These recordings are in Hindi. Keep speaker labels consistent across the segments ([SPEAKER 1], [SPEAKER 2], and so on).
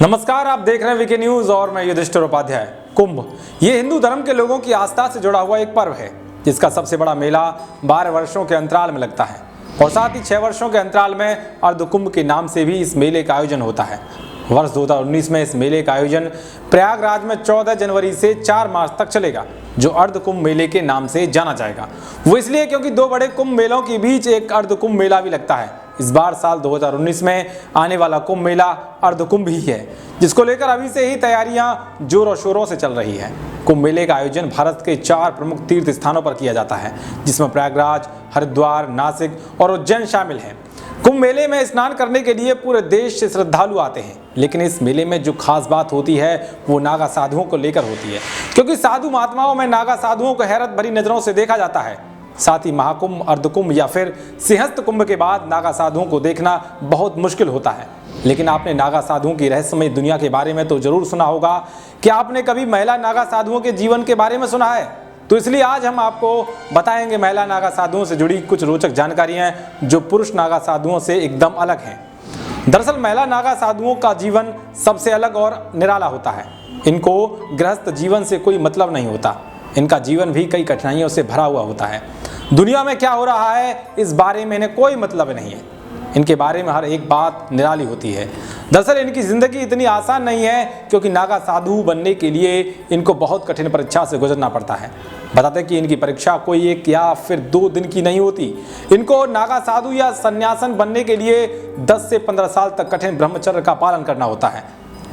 [SPEAKER 1] नमस्कार, आप देख रहे हैं वीके न्यूज और मैं युधिष्ठिर उपाध्याय। कुंभ ये हिंदू धर्म के लोगों की आस्था से जुड़ा हुआ एक पर्व है जिसका सबसे बड़ा मेला 12 वर्षों के अंतराल में लगता है और साथ ही 6 वर्षों के अंतराल में अर्ध कुंभ के नाम से भी इस मेले का आयोजन होता है। वर्ष 2019 में इस मेले का आयोजन प्रयागराज में 14 जनवरी से 4 मार्च तक चलेगा, जो अर्ध कुंभ मेले के नाम से जाना जाएगा। वो इसलिए क्योंकि 2 बड़े कुंभ मेलों के बीच एक अर्ध कुंभ मेला भी लगता है। इस बार साल 2019 में आने वाला कुंभ मेला अर्ध कुंभ ही है, जिसको लेकर अभी से ही तैयारियां जोरों शोरों से चल रही है। कुंभ मेले का आयोजन भारत के 4 प्रमुख तीर्थ स्थानों पर किया जाता है, जिसमें प्रयागराज, हरिद्वार, नासिक और उज्जैन शामिल हैं। कुंभ मेले में स्नान करने के लिए पूरे देश से श्रद्धालु आते हैं, लेकिन इस मेले में जो खास बात होती है वो नागा साधुओं को लेकर होती है, क्योंकि साधु महात्माओं में नागा साधुओं को हैरत भरी नजरों से देखा जाता है। साथ ही महाकुंभ, अर्धकुंभ या फिर सिंहस्थ कुंभ के बाद नागा साधुओं को देखना बहुत मुश्किल होता है। लेकिन आपने नागा साधुओं की रहस्यमय दुनिया के बारे में तो जरूर सुना होगा। क्या आपने कभी महिला नागा साधुओं के जीवन के बारे में सुना है? तो इसलिए आज हम आपको बताएंगे महिला नागा साधुओं से जुड़ी कुछ रोचक जानकारियां जो पुरुष नागा साधुओं से एकदम अलग हैं। दरअसल महिला नागा साधुओं का जीवन सबसे अलग और निराला होता है। इनको गृहस्थ जीवन से कोई मतलब नहीं होता। इनका जीवन भी कई कठिनाइयों से भरा हुआ होता है। दुनिया में क्या हो रहा है इस बारे में इन्हें कोई मतलब नहीं है। इनके बारे में हर एक बात निराली होती है। दरअसल इनकी जिंदगी इतनी आसान नहीं है, क्योंकि नागा साधु बनने के लिए इनको बहुत कठिन परीक्षा से गुजरना पड़ता है। बताते हैं कि इनकी परीक्षा कोई 1 या फिर 2 दिन की नहीं होती। इनको नागा साधु या सन्यासन बनने के लिए 10 से 15 साल तक कठिन ब्रह्मचर्य का पालन करना होता है।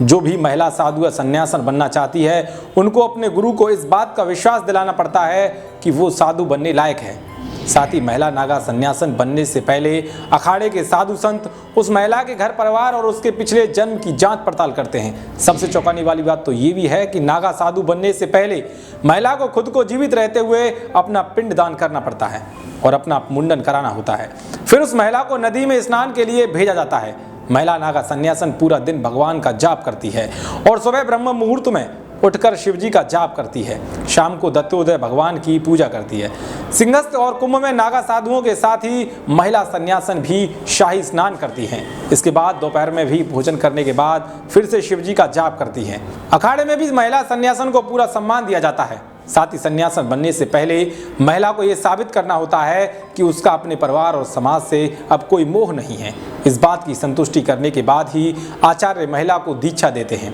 [SPEAKER 1] जो भी महिला साधु या सन्यासन बनना चाहती है, उनको अपने गुरु को इस बात का विश्वास दिलाना पड़ता है कि वो साधु बनने लायक है। साथ ही महिला नागा सन्यासन बनने से पहले अखाड़े के साधु संत उस महिला के घर परिवार और उसके पिछले जन्म की जांच पड़ताल करते हैं। सबसे चौंकाने वाली बात तो ये भी है कि नागा साधु बनने से पहले महिला को खुद को जीवित रहते हुए अपना पिंड दान करना पड़ता है और अपना मुंडन कराना होता है। फिर उस महिला को नदी में स्नान के लिए भेजा जाता है। महिला नागा सन्यासन पूरा दिन भगवान का जाप करती है और सुबह ब्रह्म मुहूर्त में उठकर शिवजी का जाप करती है। शाम को दत्तोदय भगवान की पूजा करती है। सिंहस्थ और कुंभ में नागा साधुओं के साथ ही महिला सन्यासन भी शाही स्नान करती हैं। इसके बाद दोपहर में भी भोजन करने के बाद फिर से शिवजी का जाप करती हैं। अखाड़े में भी महिला सन्यासन को पूरा सम्मान दिया जाता है। साथ ही सन्यासन बनने से पहले महिला को यह साबित करना होता है कि उसका अपने परिवार और समाज से अब कोई मोह नहीं है। इस बात की संतुष्टि करने के बाद ही आचार्य महिला को दीक्षा देते हैं।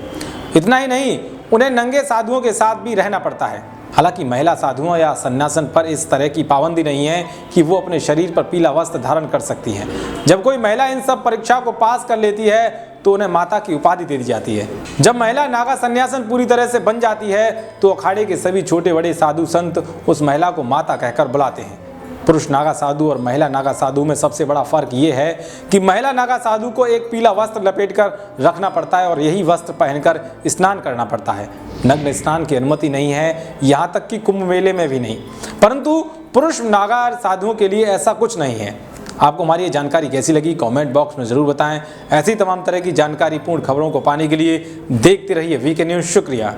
[SPEAKER 1] इतना ही नहीं, उन्हें नंगे साधुओं के साथ भी रहना पड़ता है। हालांकि महिला साधुओं या सन्यासन पर इस तरह की पाबंदी नहीं है कि वो अपने शरीर पर पीला वस्त्र धारण कर सकती हैं। जब कोई महिला इन सब परीक्षा को पास कर लेती है तो उन्हें माता की उपाधि दे दी जाती है। जब महिला नागा सन्यासन पूरी तरह से बन जाती है तो अखाड़े के सभी छोटे बड़े साधु संत उस महिला को माता कहकर बुलाते हैं। पुरुष नागा साधु और महिला नागा साधु में सबसे बड़ा फर्क ये है कि महिला नागा साधु को एक पीला वस्त्र लपेटकर रखना पड़ता है और यही वस्त्र पहनकर स्नान करना पड़ता है। नग्न स्नान की अनुमति नहीं है, यहाँ तक कि कुंभ मेले में भी नहीं। परंतु पुरुष नागा साधुओं के लिए ऐसा कुछ नहीं है। आपको हमारी ये जानकारी कैसी लगी कमेंट बॉक्स में ज़रूर बताएं। ऐसी तमाम तरह की जानकारी पूर्ण खबरों को पाने के लिए देखते रहिए वीके न्यूज़। शुक्रिया।